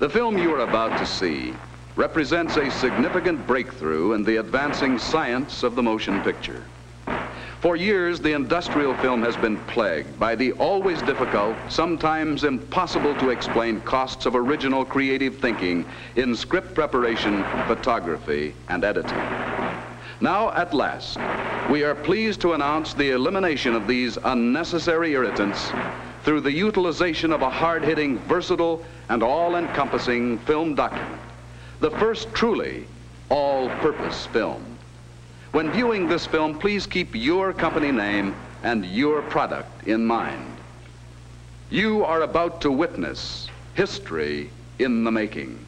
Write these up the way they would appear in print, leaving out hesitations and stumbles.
The film you are about to see represents a significant breakthrough in the advancing science of the motion picture. For years, the industrial film has been plagued by the always difficult, sometimes impossible to explain costs of original creative thinking in script preparation, photography, and editing. Now, at last, we are pleased to announce the elimination of these unnecessary irritants through the utilization of a hard-hitting, versatile, and all-encompassing film document, the first truly all-purpose film. When viewing this film, please keep your company name and your product in mind. You are about to witness history in the making.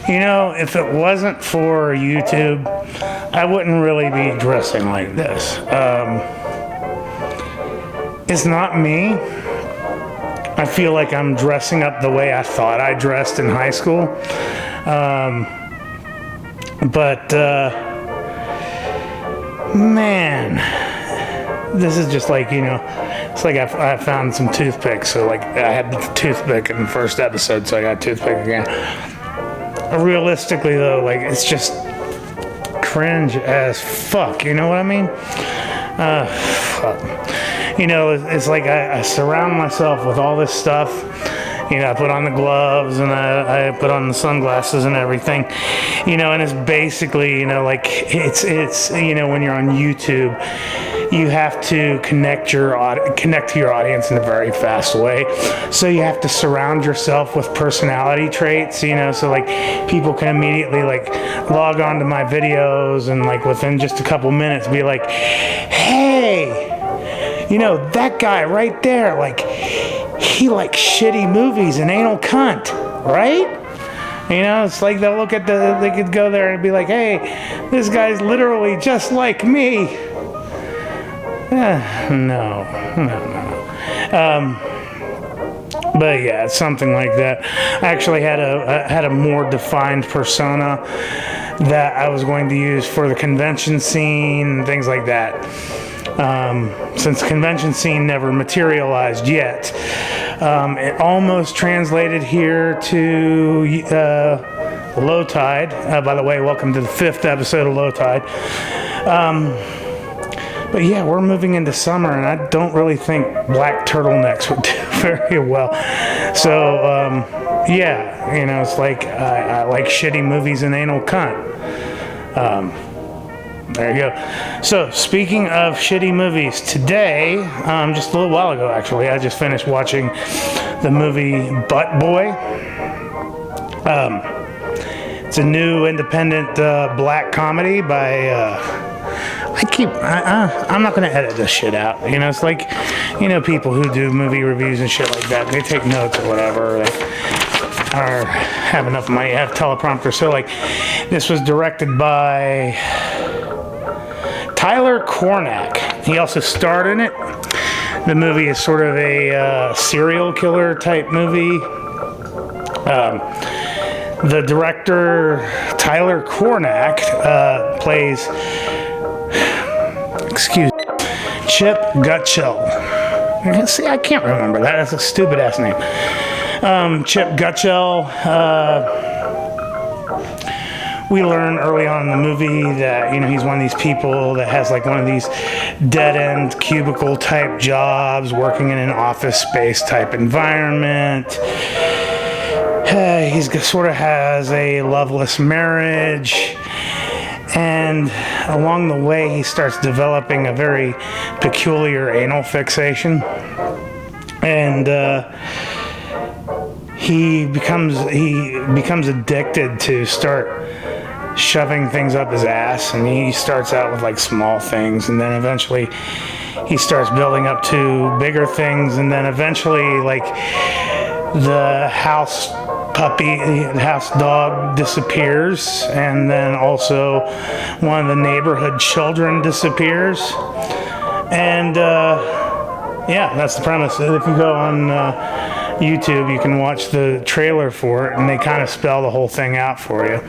You know, if it wasn't for YouTube, I wouldn't really be dressing like this. It's not me. I feel like I'm dressing up the way I thought I dressed in high school. Man, this is just like, you know, it's like I found some toothpicks. So like I had the toothpick in the first episode, so I got a toothpick again. Realistically though, like it's just cringe as fuck, you know what I mean? Fuck. You know, it's like I surround myself with all this stuff. You know, I put on the gloves and I put on the sunglasses and everything. You know, and it's basically, you know, like it's you know, when you're on YouTube, you have to connect to your audience in a very fast way. So you have to surround yourself with personality traits, you know, so like people can immediately like log on to my videos and like within just a couple minutes be like, hey, you know, that guy right there, like he likes shitty movies and anal cunt, right? You know, it's like they'll look at they could go there and be like, hey, this guy's literally just like me. No. But yeah, it's something like that. I actually had a more defined persona that I was going to use for the convention scene and things like that. Since the convention scene never materialized yet, it almost translated here to Low Tide. By the way, welcome to the 5th episode of Low Tide. But yeah, we're moving into summer, and I don't really think black turtlenecks would do very well. So, yeah, you know, it's like I like shitty movies and anal cunt. There you go. So, speaking of shitty movies, today, just a little while ago, actually, I just finished watching the movie Butt Boy. It's a new independent black comedy by... I'm not going to edit this shit out. You know, it's like, you know, people who do movie reviews and shit like that, they take notes or whatever. They have enough money, have teleprompters. So, like, this was directed by Tyler Cornack. He also starred in it. The movie is sort of a serial killer type movie. The director, Tyler Cornack, Chip Gutshell. See, I can't remember that. That's a stupid ass name. Chip Gutshell. We learn early on in the movie that, he's one of these people that has like one of these dead-end cubicle type jobs, working in an office space type environment. He sort of has a loveless marriage, and along the way he starts developing a very peculiar anal fixation, and he becomes addicted to start shoving things up his ass, and he starts out with like small things, and then eventually he starts building up to bigger things, and then eventually like the house dog disappears, and then also one of the neighborhood children disappears, and that's the premise. If you go on YouTube, you can watch the trailer for it, and they kind of spell the whole thing out for you.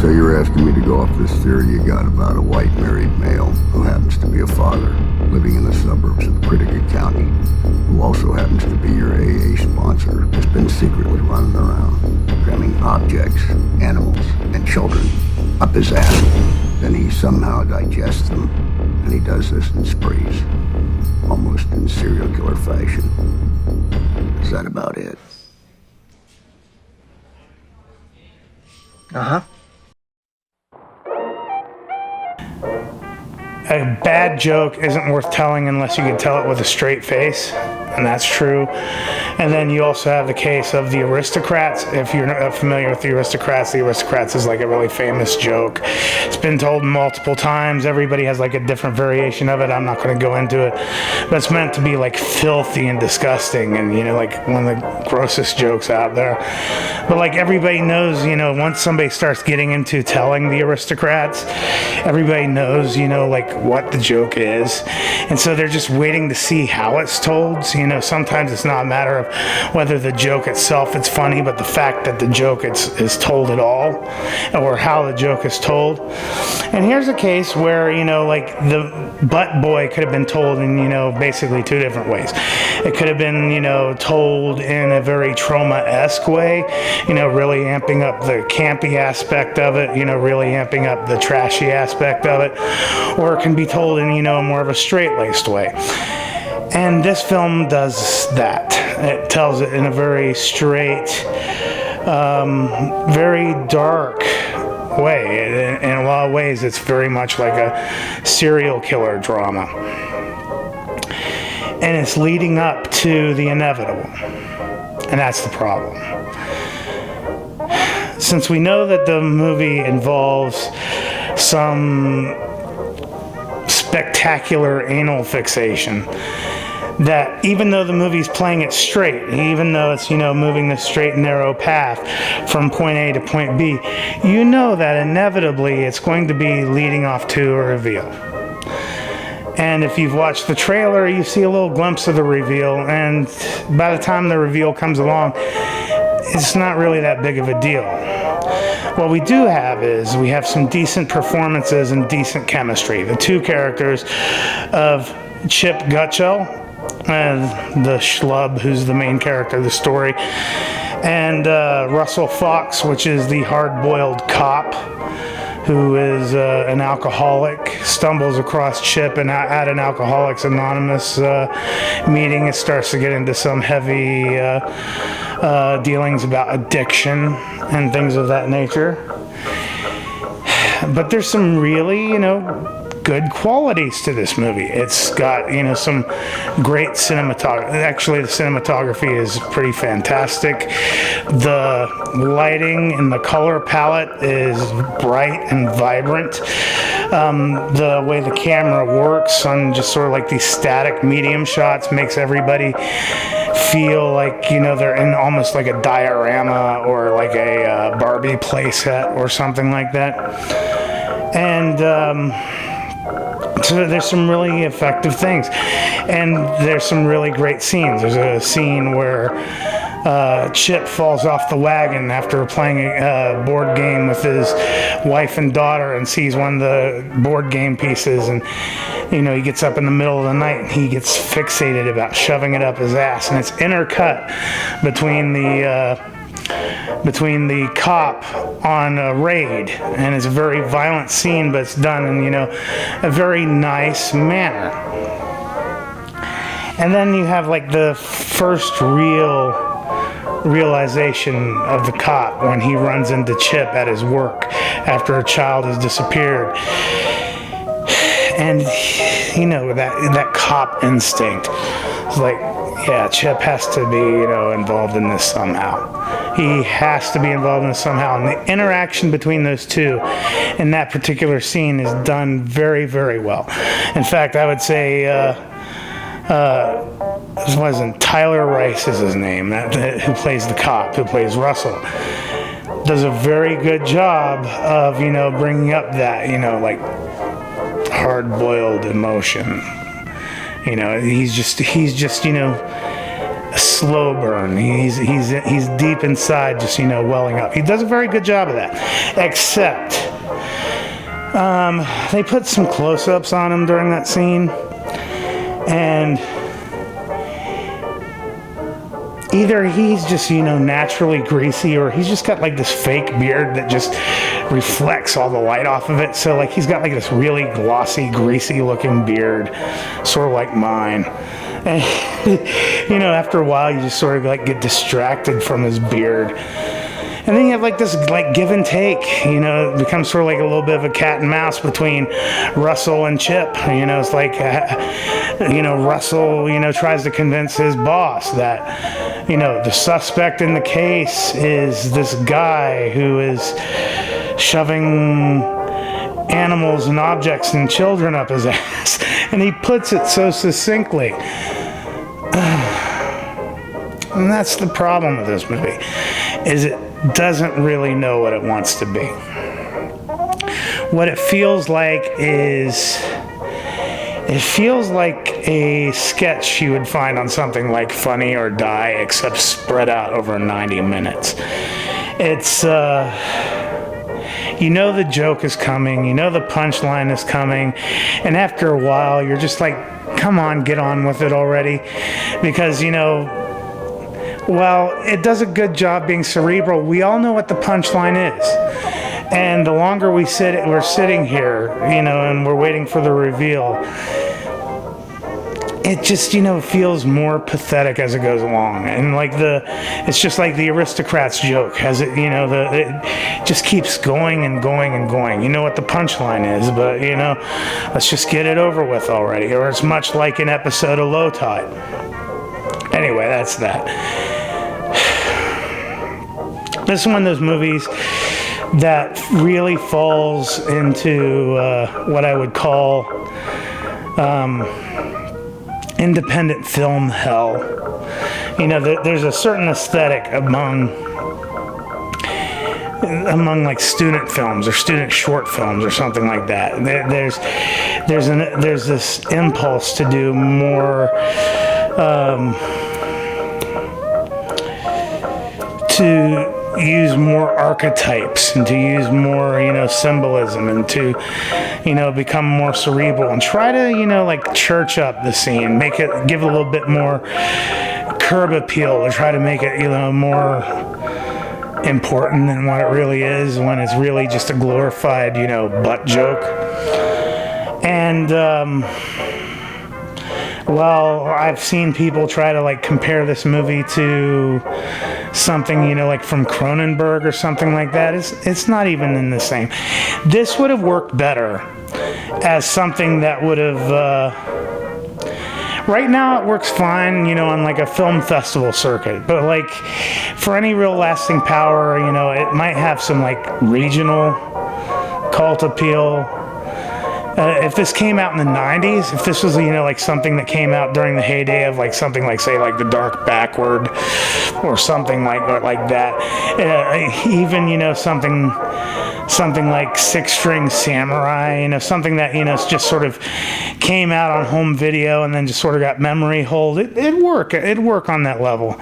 So you're asking me to go off this theory you got about a white married male who happens to be a father living in the suburbs of Critica County, who also happens to be your AA sponsor, has been secretly running around, cramming objects, animals, and children up his ass. Then he somehow digests them, and he does this in sprees, almost in serial killer fashion. Is that about it? Uh-huh. A bad joke isn't worth telling unless you can tell it with a straight face, and that's true. And then you also have the case of the Aristocrats. If you're not familiar with the Aristocrats is like a really famous joke. It's been told multiple times. Everybody has like a different variation of it. I'm not going to go into it, but it's meant to be like filthy and disgusting, and like one of the grossest jokes out there. But like everybody knows, once somebody starts getting into telling the Aristocrats, everybody knows, like what the joke is, and so they're just waiting to see how it's told. So, sometimes it's not a matter of whether the joke itself is funny, but the fact that the joke is told at all, or how the joke is told. And here's a case where, like the butt boy could have been told in, basically two different ways. It could have been, told in a very trauma-esque way, really amping up the campy aspect of it, really amping up the trashy aspect of it, or it can be told in, more of a straight-laced way. And this film does that. It tells it in a very straight, very dark way. In a lot of ways, it's very much like a serial killer drama. And it's leading up to the inevitable. And that's the problem. Since we know that the movie involves some spectacular anal fixation, that even though the movie's playing it straight, even though it's, moving the straight and narrow path from point A to point B, that inevitably it's going to be leading off to a reveal. And if you've watched the trailer, you see a little glimpse of the reveal, and by the time the reveal comes along, it's not really that big of a deal. What we do have is we have some decent performances and decent chemistry. The two characters of Chip Gutshell, the schlub who's the main character of the story, and Russell Fox, which is the hard-boiled cop who is an alcoholic, stumbles across Chip and at an Alcoholics Anonymous meeting. It starts to get into some heavy dealings about addiction and things of that nature. But there's some really, good qualities to this movie. It's got, some great cinematography. Actually, the cinematography is pretty fantastic. The lighting and the color palette is bright and vibrant. The way the camera works on just sort of like these static medium shots makes everybody feel like, they're in almost like a diorama or like a Barbie playset or something like that. And So there's some really effective things, and there's some really great scenes. There's a scene where Chip falls off the wagon after playing a board game with his wife and daughter and sees one of the board game pieces, and he gets up in the middle of the night and he gets fixated about shoving it up his ass, and it's intercut between the cop on a raid, and it's a very violent scene, but it's done in a very nice manner. And then you have like the first realization of the cop when he runs into Chip at his work after a child has disappeared, and that cop instinct is like, yeah, Chip has to be involved in this somehow. He has to be involved in this somehow. And the interaction between those two in that particular scene is done very, very well. In fact, I would say Tyler Rice is his name, who plays the cop, who plays Russell, does a very good job of bringing up that like hard-boiled emotion. He's just a slow burn. He's deep inside, just welling up. He does a very good job of that. Except they put some close-ups on him during that scene, and either he's just naturally greasy, or he's just got like this fake beard that just reflects all the light off of it. So like he's got like this really glossy, greasy looking beard, sort of like mine. And after a while you just sort of like get distracted from his beard. And then you have like this like give and take, it becomes sort of like a little bit of a cat and mouse between Russell and Chip. It's like, Russell, tries to convince his boss that, the suspect in the case is this guy who is shoving animals and objects and children up his ass. And he puts it so succinctly. And that's the problem with this movie, is it doesn't really know what it wants to be. What it feels like is, it feels like a sketch you would find on something like Funny or Die, except spread out over 90 minutes. It's, the joke is coming, the punchline is coming, and after a while you're just like, come on, get on with it already, because, well, it does a good job being cerebral. We all know what the punchline is. And the longer we're sitting here, and we're waiting for the reveal, it just, feels more pathetic as it goes along. And like it's just like the Aristocrats joke, as it, it just keeps going and going and going. You know what the punchline is, but, let's just get it over with already. Or it's much like an episode of Low Tide. Anyway, that's that. This is one of those movies that really falls into what I would call independent film hell. There's a certain aesthetic among like student films or student short films or something like that. There's this impulse to do more, to use more archetypes and to use more, symbolism, and to, become more cerebral and try to, like church up the scene, give it a little bit more curb appeal, or try to make it, more important than what it really is, when it's really just a glorified, butt joke. And, well, I've seen people try to like compare this movie to something, like from Cronenberg or something like that. It's not even in the same. This would have worked better as something that would have, right now it works fine, on like a film festival circuit, but like for any real lasting power, it might have some like regional cult appeal. If this came out in the 90s, if this was, like something that came out during the heyday of like something like, say, like The Dark Backward or something like that, even, something something like Six String Samurai, something that, just sort of came out on home video and then just sort of got memory hold. It'd work on that level.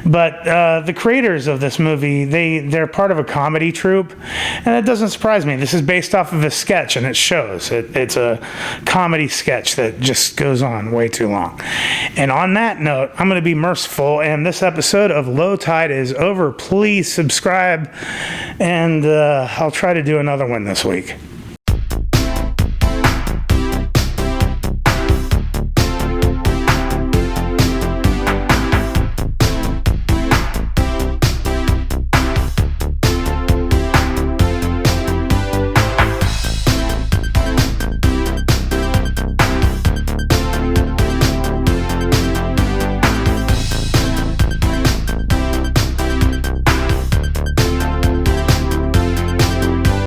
But the creators of this movie, they're part of a comedy troupe, and it doesn't surprise me. This is based off of a sketch, and it shows. It's a comedy sketch that just goes on way too long. And on that note, I'm going to be merciful, and this episode of Low Tide is over. Please subscribe, and I'll try to do another one this week.